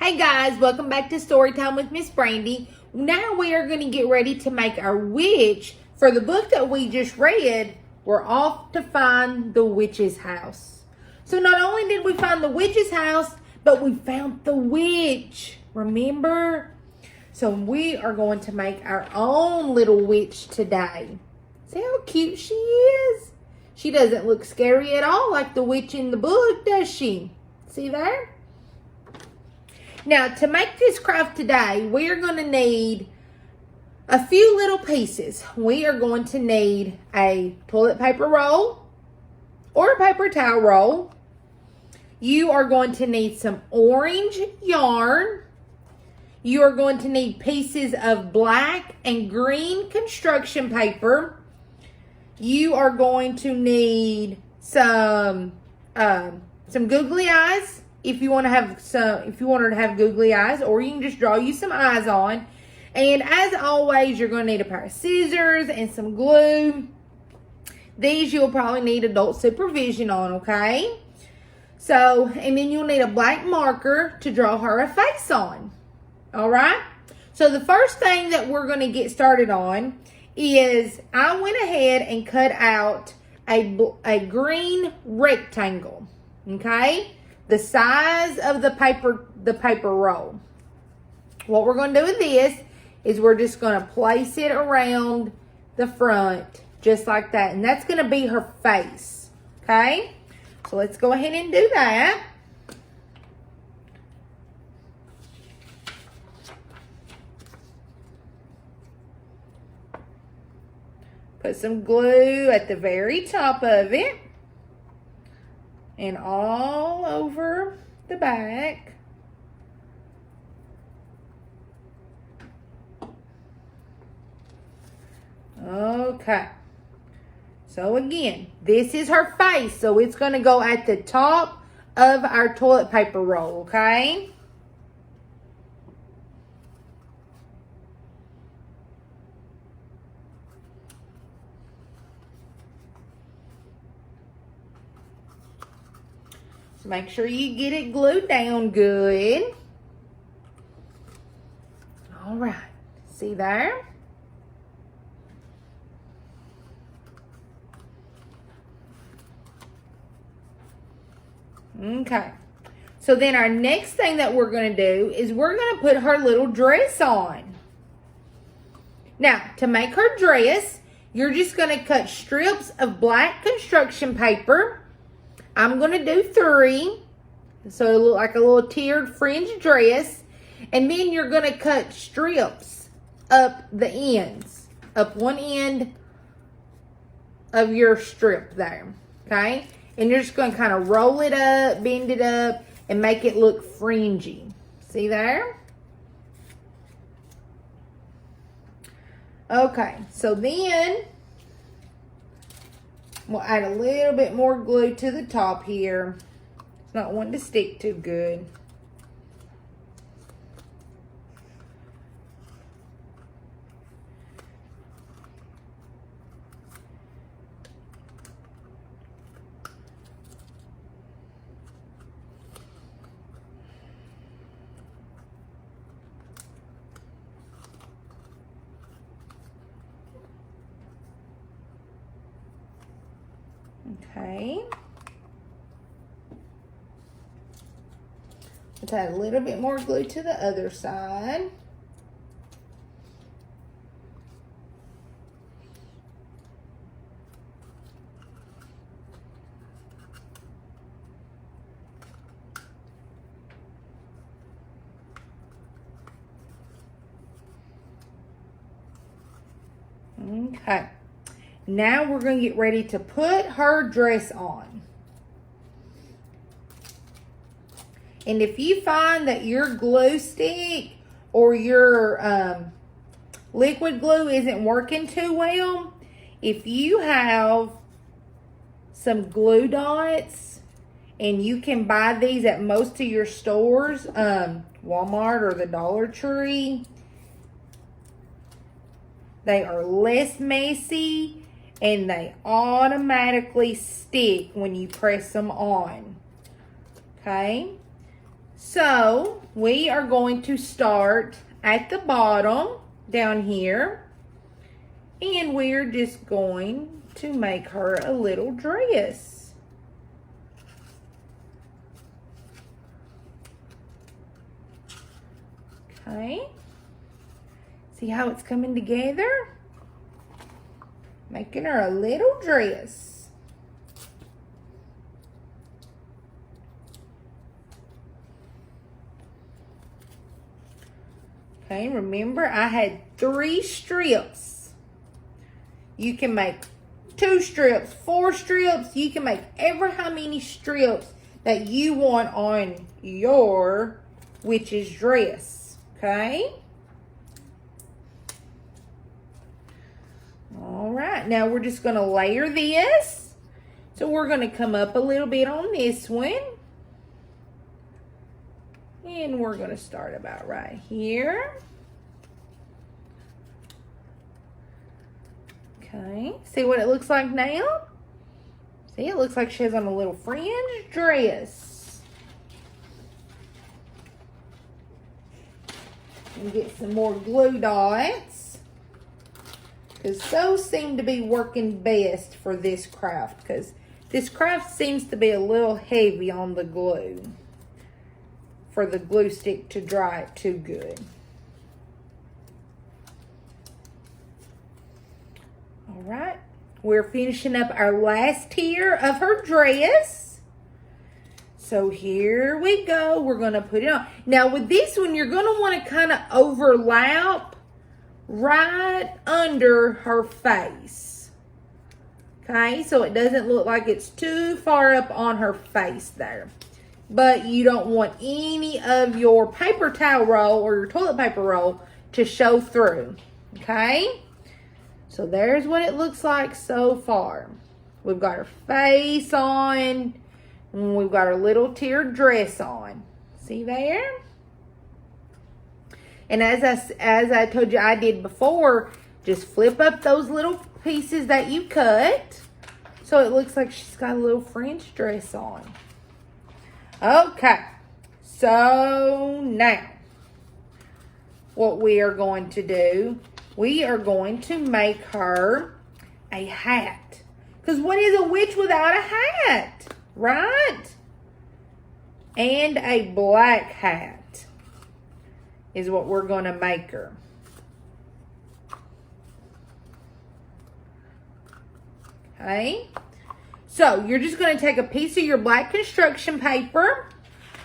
Hey guys, welcome back to Storytime with Miss Brandi. Now we are going to get ready to make our witch. For the book that we just read, we're off to find the witch's house. So not only did we find the witch's house, but we found the witch. Remember? So we are going to make our own little witch today. See how cute she is? She doesn't look scary at all like the witch in the book, does she? See there? Now, to make this craft today, we are going to need a few little pieces. We are going to need a toilet paper roll or a paper towel roll. You are going to need some orange yarn. You are going to need pieces of black and green construction paper. You are going to need some googly eyes. If you want to have googly eyes, or you can just draw you some eyes on. And as always, you're going to need a pair of scissors and some glue. These you'll probably need adult supervision on, okay? So, and then you'll need a black marker to draw her a face on. All right? So the first thing that we're going to get started on is I went ahead and cut out a green rectangle, okay? The size of the paper roll. What we're going to do with this is we're just going to place it around the front just like that. And that's going to be her face. Okay? So let's go ahead and do that. Put some glue at the very top of it. And all over the back. Okay. So again, this is her face. So it's going to go at the top of our toilet paper roll, okay? So make sure you get it glued down good. All right. See there? Okay. So then our next thing that we're going to do is we're going to put her little dress on. Now, to make her dress, you're just going to cut strips of black construction paper. I'm going to do 3. So it'll look like a little tiered fringe dress. And then you're going to cut strips up the ends. Up one end of your strip there. Okay? And you're just going to kind of roll it up, bend it up, and make it look fringy. See there? Okay. So then we'll add a little bit more glue to the top here. It's not wanting to stick too good. Okay. Let's add a little bit more glue to the other side. Okay. Now we're going to get ready to put her dress on. And if you find that your glue stick or your liquid glue isn't working too well, if you have some glue dots, and you can buy these at most of your stores, Walmart or the Dollar Tree, they are less messy. And they automatically stick when you press them on. Okay? So we are going to start at the bottom down here, and we're just going to make her a little dress. Okay, see how it's coming together? Making her a little dress. Okay, remember I had 3 strips. You can make 2 strips, 4 strips. You can make ever how many strips that you want on your witch's dress. Okay? All right, now we're just going to layer this. So we're going to come up a little bit on this one. And we're going to start about right here. Okay, see what it looks like now? See, it looks like she has on a little fringe dress. And get some more glue dots, because those seem to be working best for this craft, because this craft seems to be a little heavy on the glue for the glue stick to dry it too good. All right, we're finishing up our last tier of her dress. So here we go. We're going to put it on. Now with this one, you're going to want to kind of overlap right under her face. Okay, so it doesn't look like it's too far up on her face there. But you don't want any of your paper towel roll or your toilet paper roll to show through. Okay? So there's what it looks like so far. We've got her face on. And we've got her little tiered dress on. See there? And as I told you I did before, just flip up those little pieces that you cut. So it looks like she's got a little French dress on. Okay, so now what we are going to do, we are going to make her a hat. Because what is a witch without a hat, right? And a black hat is what we're going to make her. Okay. So, you're just going to take a piece of your black construction paper.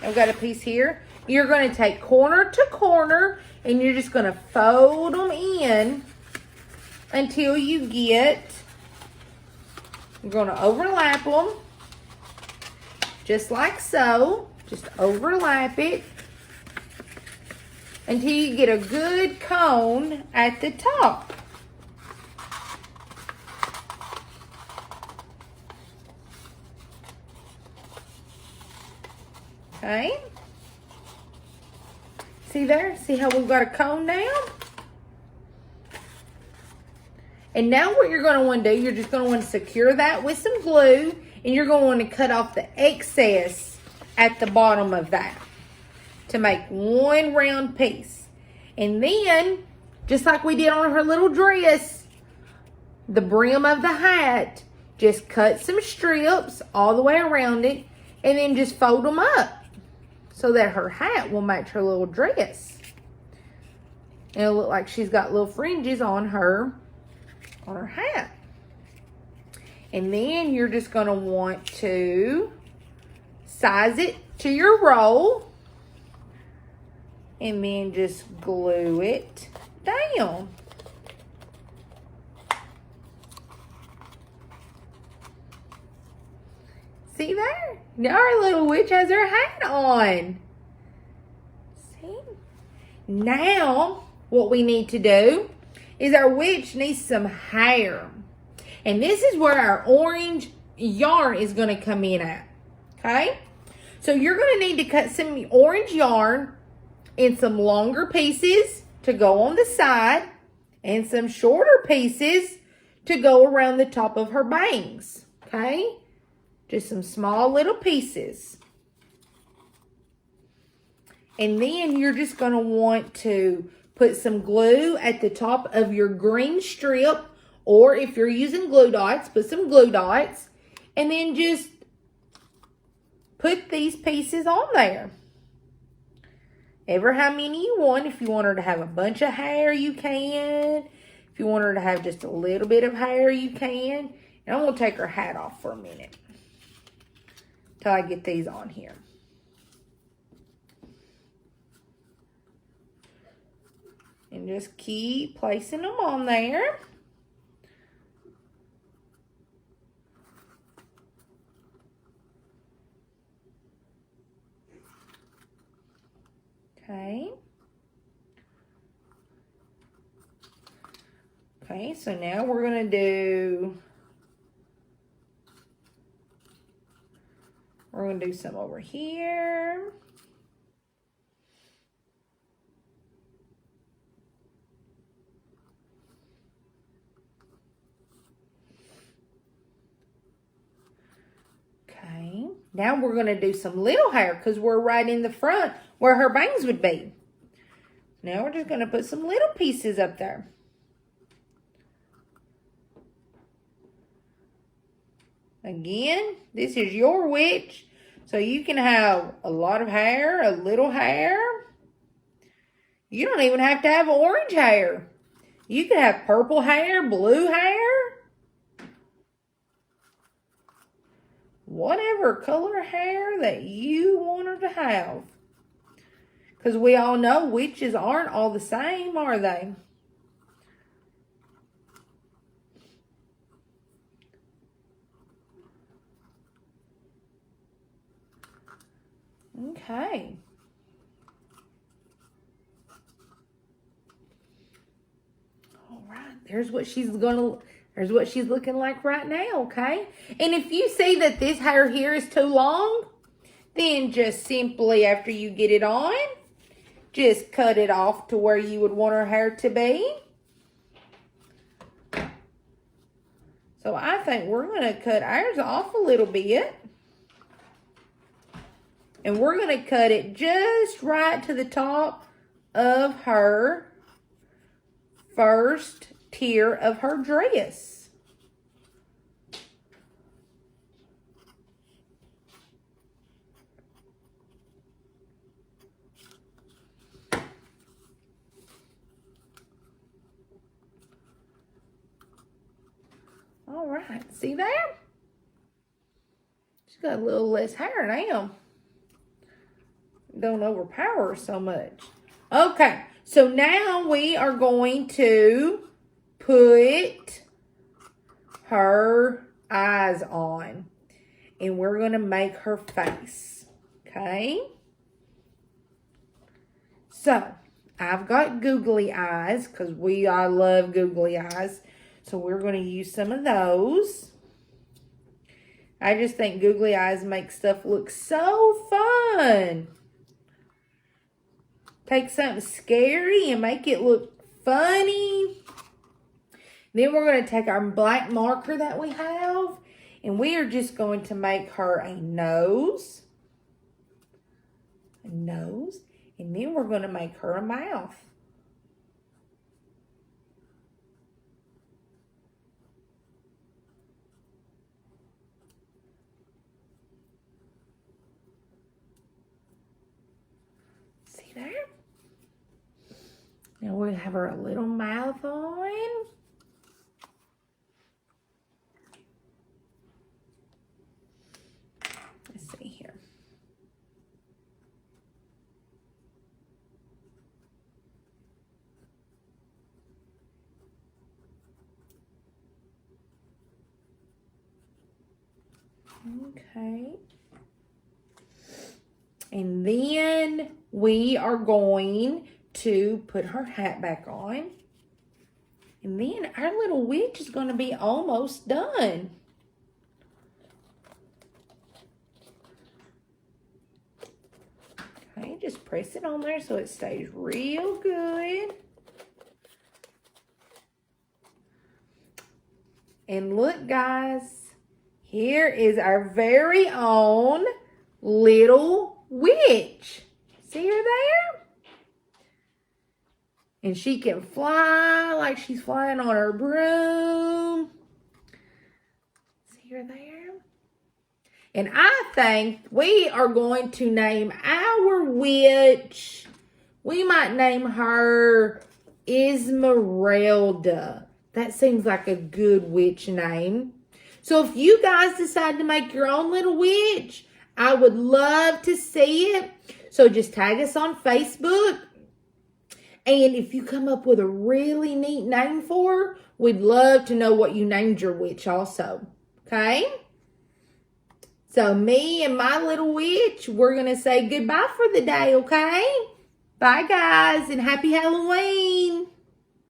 I've got a piece here. You're going to take corner to corner, and you're just going to fold them in until you get, you're going to overlap them, just like so. Just overlap it until you get a good cone at the top. Okay. See there? See how we've got a cone now? And now what you're going to want to do, you're just going to want to secure that with some glue, and you're going to want to cut off the excess at the bottom of that to make one round piece. And then, just like we did on her little dress, the brim of the hat, just cut some strips all the way around it, and then just fold them up so that her hat will match her little dress. And it'll look like she's got little fringes on her hat. And then you're just going to want to size it to your roll, and then just glue it down. See there? Now our little witch has her hat on. See? Now, what we need to do is our witch needs some hair. And this is where our orange yarn is going to come in at. Okay? So you're going to need to cut some orange yarn in some longer pieces to go on the side, and some shorter pieces to go around the top of her bangs. Okay? Just some small little pieces. And then you're just going to want to put some glue at the top of your green strip, or if you're using glue dots, put some glue dots, and then just put these pieces on there. Ever how many you want. If you want her to have a bunch of hair, you can. If you want her to have just a little bit of hair, you can. And I'm going to take her hat off for a minute till I get these on here. And just keep placing them on there. Okay. Okay, so now we're going to do some over here. Okay, now we're going to do some little hair because we're right in the front where her bangs would be. Now we're just going to put some little pieces up there. Again, this is your witch, so you can have a lot of hair, a little hair. You don't even have to have orange hair. You can have purple hair, blue hair. Whatever color hair that you want her to have. Because we all know witches aren't all the same, are they? Okay. All right. There's what she's looking like right now, okay? And if you see that this hair here is too long, then just simply after you get it on, just cut it off to where you would want her hair to be. So I think we're going to cut ours off a little bit. And we're going to cut it just right to the top of her first tier of her dress. All right, see that? She's got a little less hair now. Don't overpower her so much. Okay, so now we are going to put her eyes on. And we're going to make her face. Okay? So, I've got googly eyes because I love googly eyes. So, we're going to use some of those. I just think googly eyes make stuff look so fun. Take something scary and make it look funny. Then we're going to take our black marker that we have, and we are just going to make her a nose. A nose. And then we're going to make her a mouth. See there? Now we'll have her a little mouth on. Let's see here. Okay. And then we are going to put her hat back on. And then our little witch is going to be almost done. Okay, just press it on there so it stays real good. And look, guys, here is our very own little witch. See her there? And she can fly like she's flying on her broom. See her there? And I think we are going to name our witch. We might name her Esmeralda. That seems like a good witch name. So if you guys decide to make your own little witch, I would love to see it. So just tag us on Facebook. And if you come up with a really neat name for her, we'd love to know what you named your witch also. Okay? So me and my little witch, we're going to say goodbye for the day, okay? Bye, guys, and happy Halloween.